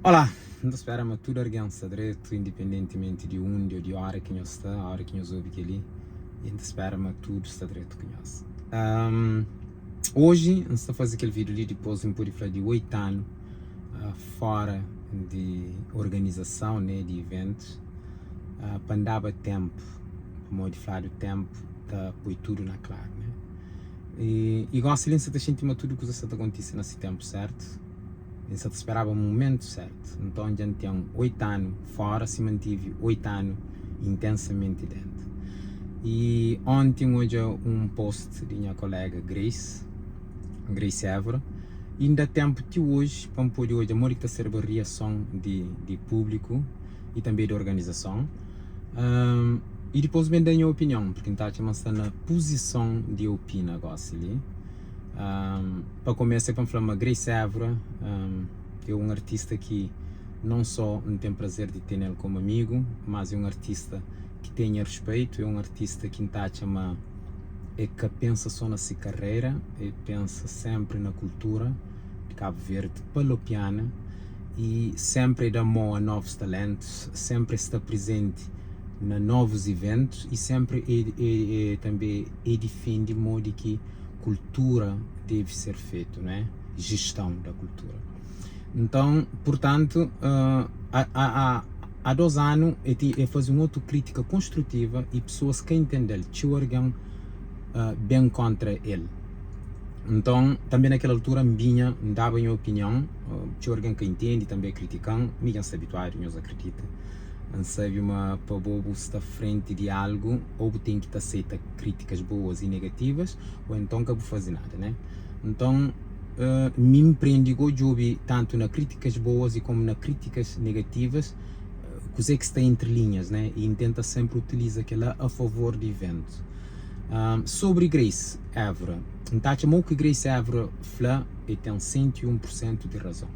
Olá, não espera-me tudo argança direito, independentemente de onde ou de hora que nós está, a hora que nós ouve ali, ainda espera-me tudo está direito com nós. Hoje, nós está fazendo aquele vídeo ali depois de falar de 8 anos fora de organização, né, de eventos, para andar tempo, como de falar do tempo, para pôr tudo na clara, né? E gosto de sentir tudo que está acontecendo nesse tempo, certo? E só esperava o momento certo. Então a gente tem 8 anos fora, se mantive 8 anos intensamente dentro. E ontem hoje um post de minha colega Grace Évora, e ainda tempo de hoje, para poder hoje, a que está a reação de público e também de organização. E depois bem da minha opinião, porque está na posição de opinar agora ali. Para começar, vamos falar uma Grace Évora, é um artista que não só não tem prazer de ter ele como amigo, mas é um artista que tem respeito, é um artista que está que pensa só na sua carreira, e pensa sempre na cultura de Cabo Verde, pelo piano, e sempre dá mão a novos talentos, sempre está presente em novos eventos e sempre também defende o modo que cultura deve ser feito, né? Gestão da cultura. Então, portanto, há 2 anos eu faço uma autocrítica construtiva e pessoas que entendem que alguém bem contra ele. Então, também naquela altura, minha dava minha opinião, que alguém que entende também criticando, me se habituar, meus acredita. Não sabe uma para bobo estar frente de algo, ou tem que aceitar críticas boas e negativas, ou então que não fazer nada, né? Então, me empreende hoje tanto nas críticas boas e como nas críticas negativas, coisa que está entre linhas, né? E tenta sempre utilizar aquela a favor de evento. Sobre Grace Évora, então que Grace Évora fala e tem 101% de razão.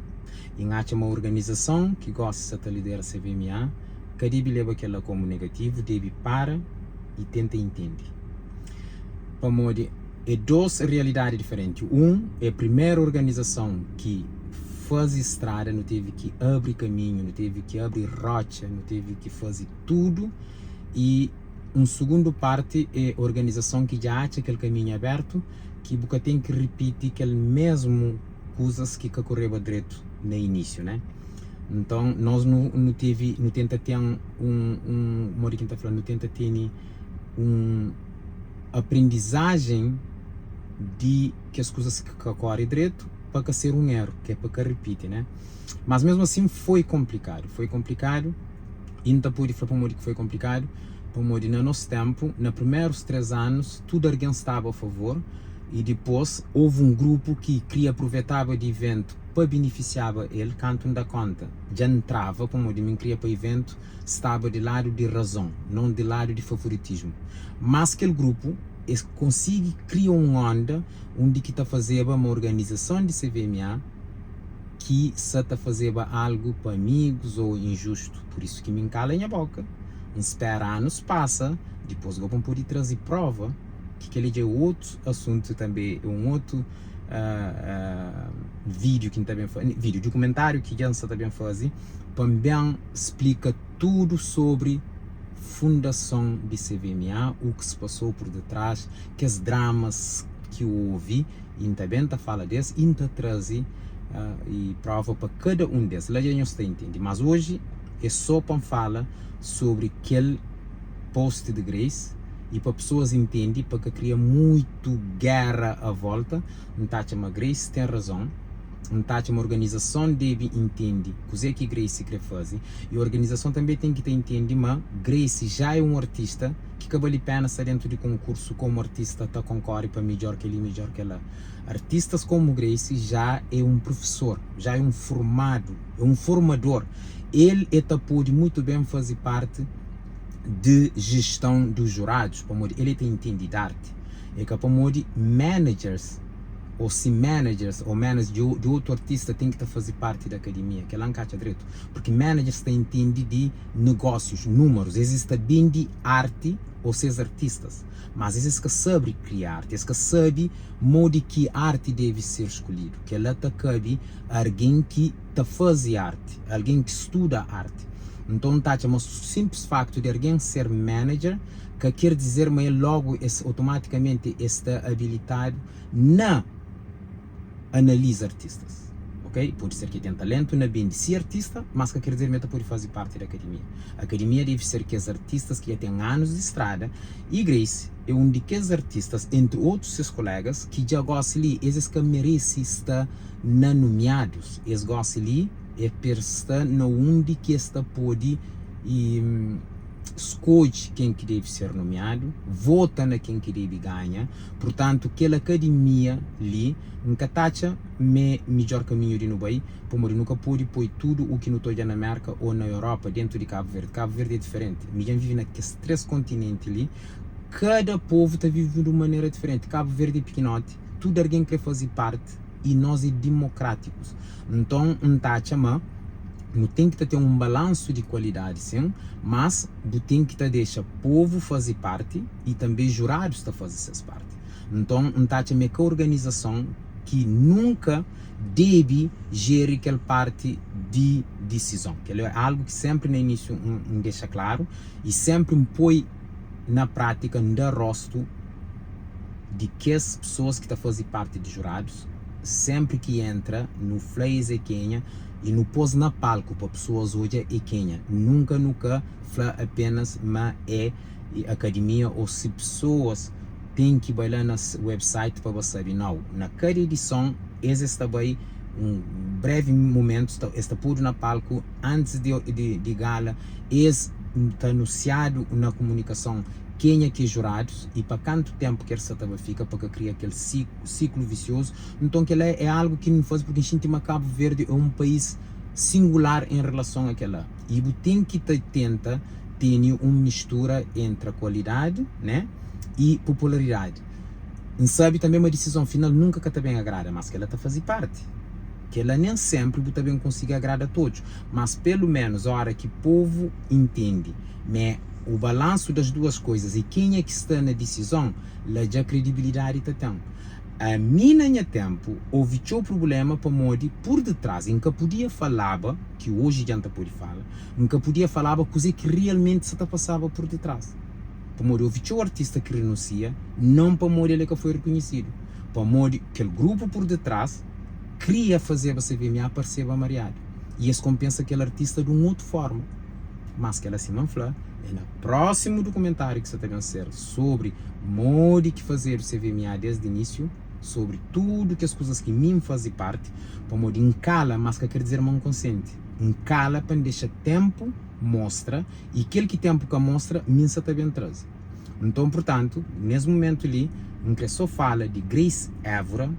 E acha uma organização que gosta de liderar a CVMA, que deve levar aquela como negativo, deve para e tenta entender. Para modo é 2 realidades diferentes. É a primeira organização que faz estrada, não teve que abrir caminho, não teve que abrir rocha, não teve que fazer tudo. E segundo parte é a organização que já acha aquele caminho aberto, que nunca tem que repetir aquele mesmo coisas que correu direito no início, né? Então nós não tenta ter aprendizagem de que as coisas que correm direito para que ser um erro, que é para que repite, né? Mas mesmo assim foi complicado, e não pude falar para que foi complicado, para no nosso tempo, nos primeiros 3 anos, tudo alguém estava a favor, e depois houve um grupo que queria aproveitava de evento para beneficiava ele, canto não dá conta, já entrava, como de mim queria para o evento, estava de lado de razão, não de lado de favoritismo. Mas aquele grupo consegue criar uma onda onde que está fazendo uma organização de CVMA que está fazendo algo para amigos ou injusto, por isso que me encala em a boca. Espera anos passa, depois eu vou poder trazer prova que aquele é outro assunto também, outro vídeo que também vídeo documentário que Jansa também faz, também explica tudo sobre fundação de CVMA, o que se passou por detrás, que as dramas que houve, e também fala desse, e traz e prova para cada um desses. Lá já não está entende, mas hoje é só para falar sobre aquele post de Grace e para pessoas entenderem, para que cria muito guerra à volta. Então, Grace tem razão. Então, uma organização deve entender o que é que Grace quer fazer, e a organização também tem que entender, mas Grace já é um artista que acaba de pena estar dentro de concurso como artista, está concorre para melhor que ele, melhor que ela. Artistas como Grace já é um professor, já é um formado, é um formador. Ele pode muito bem fazer parte de gestão dos jurados, ele tem entendido de arte, é que para managers ou se managers ou managers de outro artista tem que fazer parte da academia, que ela não cacha direito, porque managers entendem de negócios, números, existe bem de arte ou seus artistas, mas esses que sabem criar arte, esses que sabem modo que a arte deve ser escolhido, que ela cabe a alguém que faz arte, alguém que estuda arte. Então mas o simples facto de alguém ser manager, que quer dizer mas logo automaticamente esta habilidade na analisa artistas, ok? Pode ser que tenha talento na bem de ser artista, mas que quer dizer que pode fazer parte da academia. A academia deve ser que os artistas que já têm anos de estrada, e Grace é um daqueles artistas, entre outros seus colegas, que já gostam ali, esses que merecem estar na nomeados, eles gostam ali, é per estar na onde que está pode escolhe quem que deve ser nomeado, vota na quem que deve ganhar. Portanto, aquela academia ali nunca tacha melhor caminho de no país, porque nunca pode pôr tudo o que não estou na América ou na Europa dentro de Cabo Verde. Cabo Verde é diferente. Ninguém vive naqueles 3 continentes ali. Cada povo está vivendo de uma maneira diferente. Cabo Verde é pequenote, tudo alguém quer fazer parte e nós é democráticos. Então, tacha não tem que ter um balanço de qualidade, sim, mas tem que deixar o povo fazer parte e também jurados fazer essa parte. Então, tacha é que a organização que nunca deve gerir aquela parte de decisão, que é algo que sempre no início deixa claro e sempre põe na prática no rosto de que as pessoas que fazem parte de jurados, sempre que entra no Flays e Kenya e no pôs na palco para pessoas hoje é Kenya, nunca fala apenas mas é academia ou se pessoas têm que bailar na website para saber, não, na cada edição existe também um breve momento está puro na palco antes de gala, está anunciado na comunicação quem é que é jurados e para quanto tempo que essa fica para criar aquele ciclo vicioso. Então que é algo que não faz porque a gente Cabo Verde é um país singular em relação àquela e tem que tenta ter uma mistura entre a qualidade, né, e popularidade. E sabe também uma decisão final nunca que também agrada, mas que ela fazer parte, que ela nem sempre também consiga agradar a todos, mas pelo menos a hora que o povo entende, né, o balanço das duas coisas e quem é que está na decisão, lá já credibilidade tem. A mim, no tempo, houve o problema para modi por detrás, em que podia falar, que hoje já não pode falar, em que podia falar coisa que realmente se passava por detrás. Para modi houve o artista que renuncia, não para modi ele que foi reconhecido. Para modi aquele grupo por detrás queria fazer a CVMA aparecer a mareado. E isso compensa aquele artista de uma outra forma. Mas que ela se não fala, é no próximo documentário que você tem a ser sobre modo que fazer o CVMA desde o início, sobre tudo que as coisas que mim fazem parte, para modo encala, mas que quer dizer não consente. Encala para deixar tempo, mostra, e aquele que tempo que mostra, mim se também traz. Então, portanto, nesse momento ali, em que só fala de Grace Évora,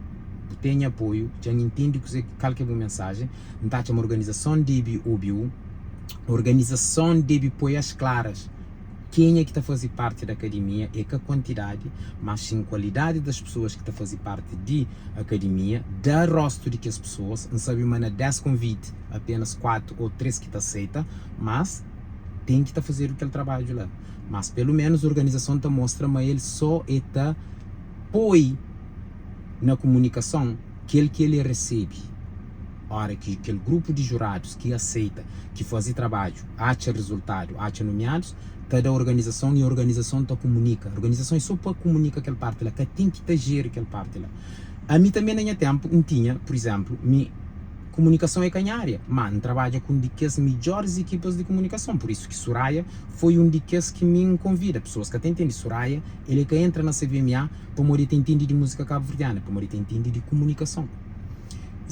tem apoio, já entende qual que é a mensagem, então uma organização de OBU, a organização deve pôr as claras quem é que está a fazer parte da academia e que a quantidade, mas sim a qualidade das pessoas que estão a fazer parte da academia, dá rosto de que as pessoas, não sabem, mas 10 convites, apenas 4 ou 3 que está aceita, mas tem que estar a fazer aquele trabalho lá. Mas pelo menos a organização está mostra, mas ele só está põe na comunicação que ele recebe. Hora que aquele grupo de jurados que aceita, que faz trabalho, acha resultado, acha nomeados, está da organização e a organização está comunica. A organização é só para comunicar aquela parte lá, que tem que estar gerir aquela parte lá. A mim também não tinha tempo, não tinha, por exemplo, comunicação é canhária, mas trabalha com uma das melhores equipas de comunicação, por isso que Soraya foi um daqueles que me convida, pessoas que até entendem Soraya, ele que entra na CVMA para morir ter entendido de música cabo-verdiana, para morir ter entendido de comunicação.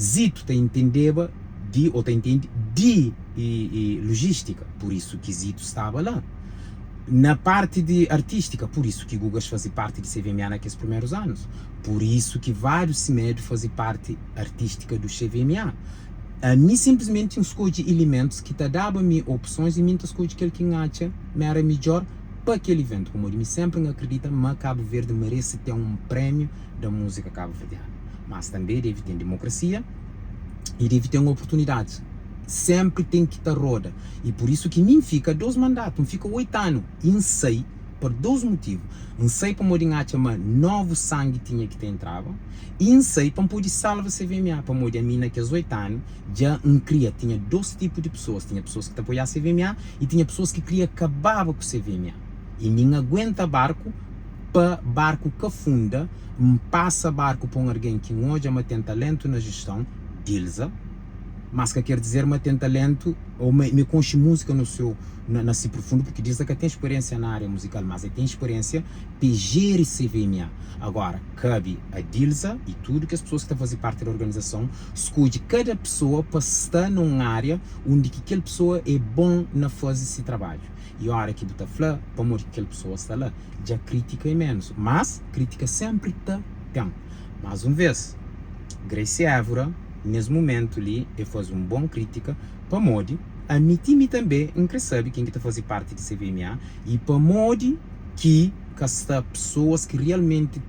Zito te entendeva ou te entende de logística, por isso que Zito estava lá. Na parte de artística, por isso que Gugas fazia parte de CVMA naqueles primeiros anos. Por isso que vários CIMED faziam parte artística do CVMA. A mim simplesmente escolhi elementos que te davam-me opções e muitas coisas que ele acha me era melhor para aquele evento. Como eu sempre acredito, que Cabo Verde merece ter um prêmio da música cabo-verdiana. mas também deve ter democracia e deve ter uma oportunidade. Sempre tem que estar roda. E por isso que nem fica 2 mandatos, não fica 8 anos. E sei, por 2 motivos. Sei para modinha chama novo sangue tinha que ter entrava. E sei para poder salvar CVMA. Para modir a mina que aos 8 anos já cria. Tinha 2 tipos de pessoas. Tinha pessoas que apoiavam a CVMA e tinha pessoas que queriam acabar com o CVMA. E ninguém aguenta barco para barco que afunda, passa barco para alguém que hoje tem talento na gestão, Dilsa, mas que quer dizer que tem talento ou me conche música no seu na si profundo, porque diz que tem experiência na área musical, mas tem experiência para gerir CVMA. Agora, cabe a Dilsa e tudo que as pessoas que estão a fazer parte da organização escolhe cada pessoa para estar numa área onde que aquela pessoa é bom na fazer esse trabalho. E a hora que você fala, para morrer que aquela pessoa está lá, já crítica é menos, mas crítica sempre está tem. Mas uma vez, Gracie Évora, nesse momento ali, eu faço uma boa crítica para Modi, a mim também, que sabe quem está fazendo parte de CVMA, e para Modi que está pessoas que realmente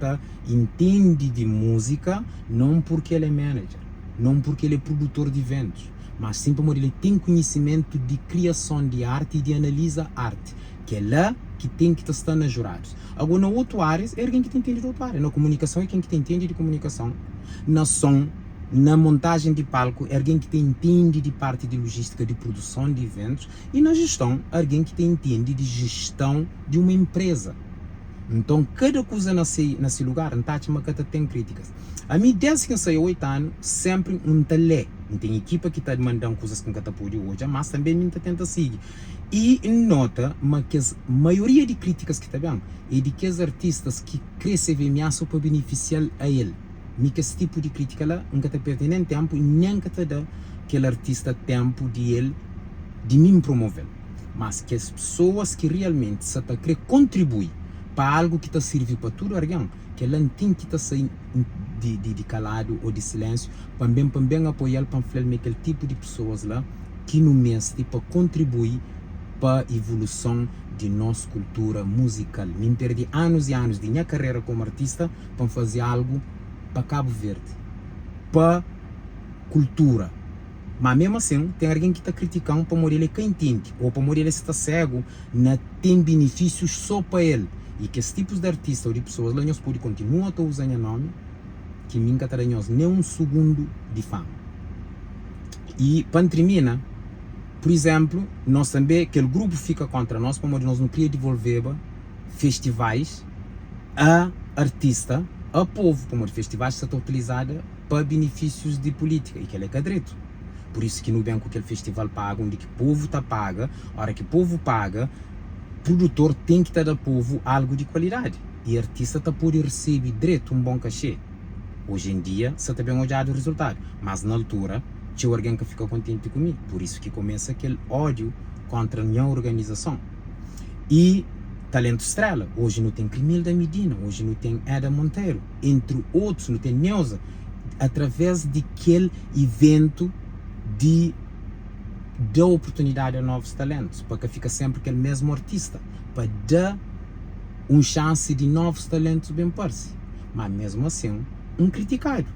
entendem de música, não porque ele é manager, não porque ele é produtor de eventos, mas simplesmente ele tem conhecimento de criação de arte e de analisar arte, que é lá que tem que estar nas jurados. Agora, na outra área, é alguém que entende de outra área. Na comunicação é quem que entende de comunicação. Na som, na montagem de palco, é alguém que entende de parte de logística, de produção de eventos. E na gestão, é alguém que entende de gestão de uma empresa. Então, cada coisa nesse lugar, não tem críticas. A mim, desde que eu saí 8 anos, sempre talé. Tem equipa que está demandando coisas que não pode hoje, mas também me tenta seguir. E nota que a maioria de críticas que está bem é de que os artistas que crescem CVMA só para beneficiar a ele. Que esse tipo de crítica lá nunca está perdendo tempo e nem está dando aquele artista tempo de ele de me promover. Mas que as pessoas que realmente se está querer contribuir para algo que está servindo para tudo alguém, que ela não tem que estar saindo de calado ou de silêncio, para bem apoiar para aquele tipo de pessoas lá que no mês para contribuir para a evolução de nossa cultura musical. Me perdi anos e anos de minha carreira como artista para fazer algo para Cabo Verde, para cultura. Mas mesmo assim, tem alguém que está criticando para morrer ele quem entende, ou para morrer ele está cego, não tem benefícios só para ele. E que esse tipo de artista ou de pessoas, lá nós podemos continuar a usar o nome, que nunca teremos nem um segundo de fama. E para terminar, por exemplo, nós também, aquele grupo fica contra nós, para nós não queria devolver festivais a artista, a povo, como festivais que estão utilizados para benefícios de política, e que ele é cadreto. Por isso que no banco aquele festival paga, onde que o povo está paga, a hora que o povo paga, o produtor tem que dar ao povo algo de qualidade. E o artista está por receber direito um bom cachê. Hoje em dia, você está bem olhado o resultado, mas na altura, tinha alguém que fica contente comigo. Por isso que começa aquele ódio contra a minha organização. E Talento Estrela, hoje não tem Crimilda Medina, hoje não tem Eda Monteiro, entre outros, não tem Neuza, através daquele evento de dar oportunidade a novos talentos, para que fica sempre aquele mesmo artista, para dar uma chance de novos talentos bem parecidos. Mas mesmo assim, criticado.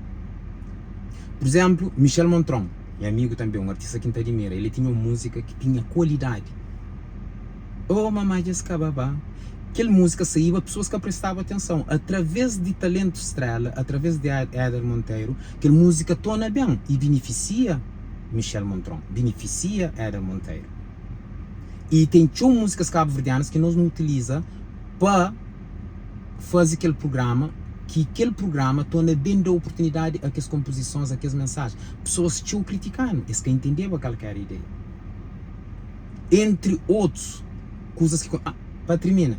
Por exemplo, Michel Montron, meu amigo também, um artista que admira, ele tinha uma música que tinha qualidade. Oh, mamãe, Babá. Aquela música saía, pessoas que prestavam atenção. Através de Talento Estrela, através de Éder Monteiro, aquela música torna bem e beneficia Michel Montron, beneficia Éder Monteiro. E tem músicas cabo-verdianas que nós não utilizamos para fazer aquele programa, que aquele programa torna bem da oportunidade a que as composições, a que as mensagens. Pessoas estão criticando, eles que entenderam qualquer ideia. Entre outros, coisas que... para terminar,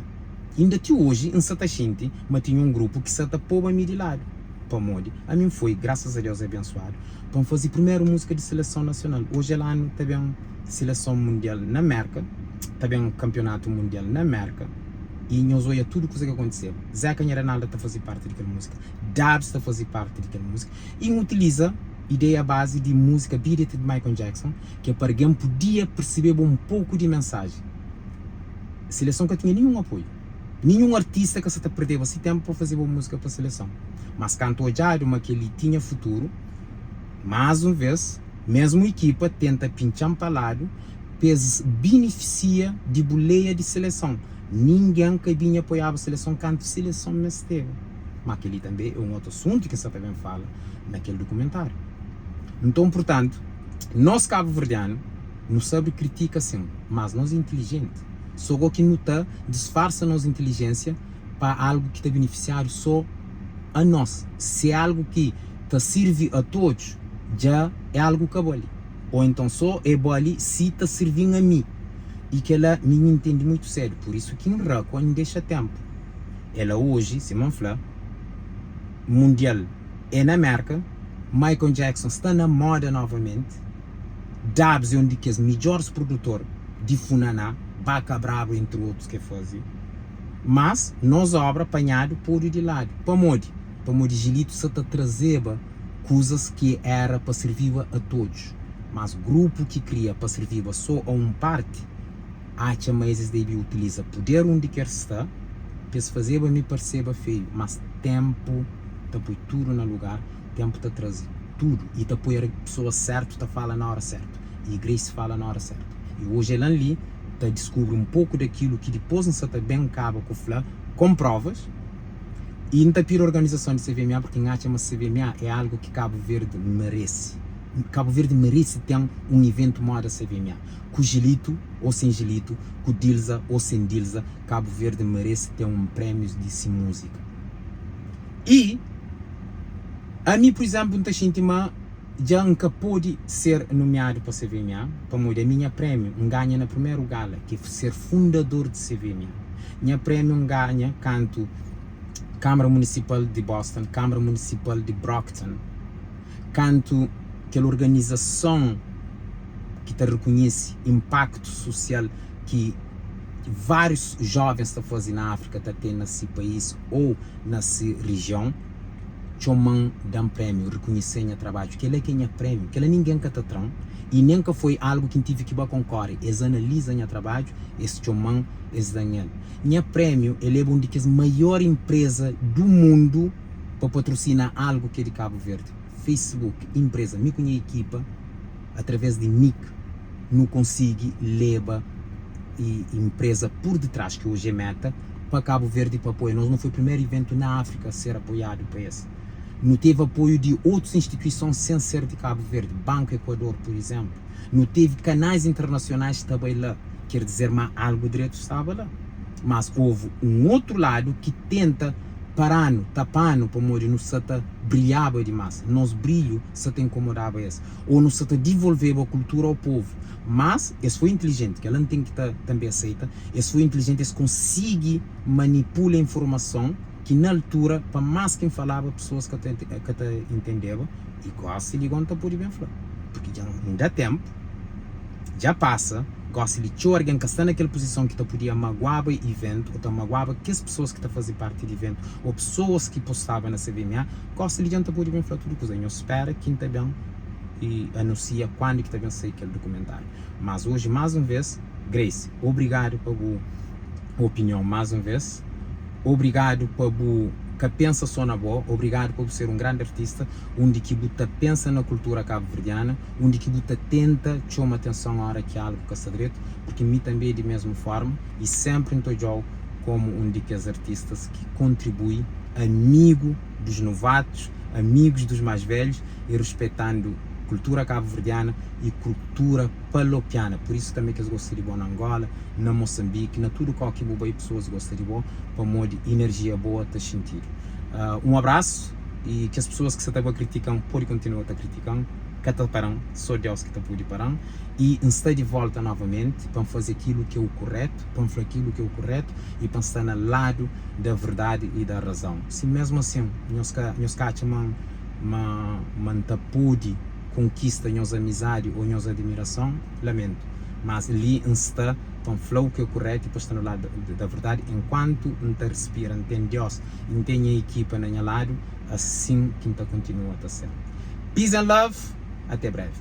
ainda até hoje, em Santa Gente, mas tinha um grupo que se tapou a mim de lado, para Modi. A mim foi, graças a Deus, abençoado, para fazer primeiro música de seleção nacional. Hoje é lá também seleção mundial na América, também campeonato mundial na América, e nós olhamos tudo o que aconteceu. Zé Canharanalda está a fazer parte daquela música, Dabs está a fazer parte daquela música, e utiliza ideia base de música Beat It de Michael Jackson, que para alguém podia perceber um pouco de mensagem. A seleção que tinha nenhum apoio. Nenhum artista que se te perdeu esse tempo para fazer boa música para a seleção. Mas quando olharam que ele tinha futuro, mais uma vez, mesmo a equipa tenta pinchar para lado, pes beneficia de boleia de seleção. Ninguém que vinha apoiava a seleção quando a seleção não esteve. Mas aquele também é um outro assunto que você também fala naquele documentário. Então, portanto, nós cabo-verdianos, não sabe criticar sim, mas nós é inteligente. Só que não está disfarça nossa inteligência para algo que está beneficiário só a nós. Se é algo que está serve a todos, já é algo que é bom ali. Ou então só é bom ali se está servindo a mim. E que ela me entende muito sério. Por isso que em Raco não deixa tempo. Ela hoje, se não falar, mundial é na América, Michael Jackson está na moda novamente, Dabs é um dos melhores produtores de Funaná, Baca Bravo, entre outros que fazem. Mas, nós obra apanhado por de lado. Para onde Gilito se trazia coisas que era para servir a todos. Mas o grupo que cria para servir só a uma parte, acha mais deve utilizar poder onde quer estar, para se fazer me perceba feio, mas tempo te põe tudo no lugar, tempo te traz tudo e te põe a pessoa certa, te fala na hora certa, e a igreja fala na hora certa. E hoje ela ali te descobre um pouco daquilo que depois não se te bem acaba com o com provas, e não te pira a organização de CVMA, porque acha que CVMA é algo que Cabo Verde merece. Cabo Verde merece ter um evento moda CVMA. Com Gilito ou sem Gilito, com Dilsa ou sem Dilsa, Cabo Verde merece ter um prêmio de música. E a mim, por exemplo, já nunca pode ser nomeado para CVMA, para a minha prêmio ganha na primeira gala, que é ser fundador de CVMA. Minha prêmio ganha canto Câmara Municipal de Boston, Câmara Municipal de Brockton, canto aquela organização que te reconhece impacto social que vários jovens estão fazendo na África, está tendo nesse país ou nessa região, chamam de um prêmio, reconhecem o trabalho, que ele é quem é prêmio, que ele ninguém que está atrás, e nunca foi algo que tive que concorrer, eles analisam o trabalho, eles chamam, eles dão. Minha prêmio, ele é uma das maiores empresas do mundo para patrocinar algo que é de Cabo Verde. Facebook, empresa, me conhece equipa, através de MIC, não consigo levar e empresa por detrás, que hoje é meta, para Cabo Verde para apoio. Nós não foi o primeiro evento na África a ser apoiado para esse. Não teve apoio de outras instituições sem ser de Cabo Verde, Banco Equador, por exemplo. Não teve canais internacionais que estavam lá, quer dizer, mas algo direito estava lá. Mas houve um outro lado que tenta parando, tapando, para morrer, não se brilhava demais. Nosso brilho se te incomodava esse. Ou não se te devolveva a cultura ao povo. Mas, esse foi inteligente, que ela não tem que também aceita. Esse foi inteligente, esse consegue manipular a informação que na altura, para mais quem falava, pessoas que te entenderam, e quase se ligam, não pode bem falar. Porque já não dá tempo, já passa, gosta de alguém que está naquela posição que podia magoar o evento, ou magoava que as pessoas que fazem parte do evento, ou pessoas que postavam na CVMA, gosta de gente podia bem falar tudo coisa. Eu espero que está bem e anuncia quando que está bem sair aquele documentário. Mas hoje, mais uma vez, Grace, obrigado pela opinião, mais uma vez. Obrigado por que pensa só na boa, obrigado por ser um grande artista, onde que você pensa na cultura cabo-verdiana, onde que você tenta chamar atenção a hora que há algo que está direito, porque mim também é de mesma forma, e sempre estou como um dos artistas que contribui, amigo dos novatos, amigos dos mais velhos, e respeitando cultura cabo-verdiana e cultura palopiana. Por isso também que eu gostei de bom na Angola, na Moçambique, na tudo qualquer boa pessoas gostam de bom, para modo energia boa te sentir. Um abraço e que as pessoas que você estava criticando podem continuar a criticar, que te param, só Deus que te pode parar, e estar de volta novamente para fazer aquilo que é o correto, para fazer aquilo que é o correto e para estar no lado da verdade e da razão. Se mesmo assim, nós cachamos manta pode conquista nossa amizade ou nossa admiração, lamento. Mas ali está para falar o que é correto e para estar no lado da verdade, enquanto não te respira, não tem Deus, não tem a equipa no lado, assim que não continua a ser. Peace and love, até breve.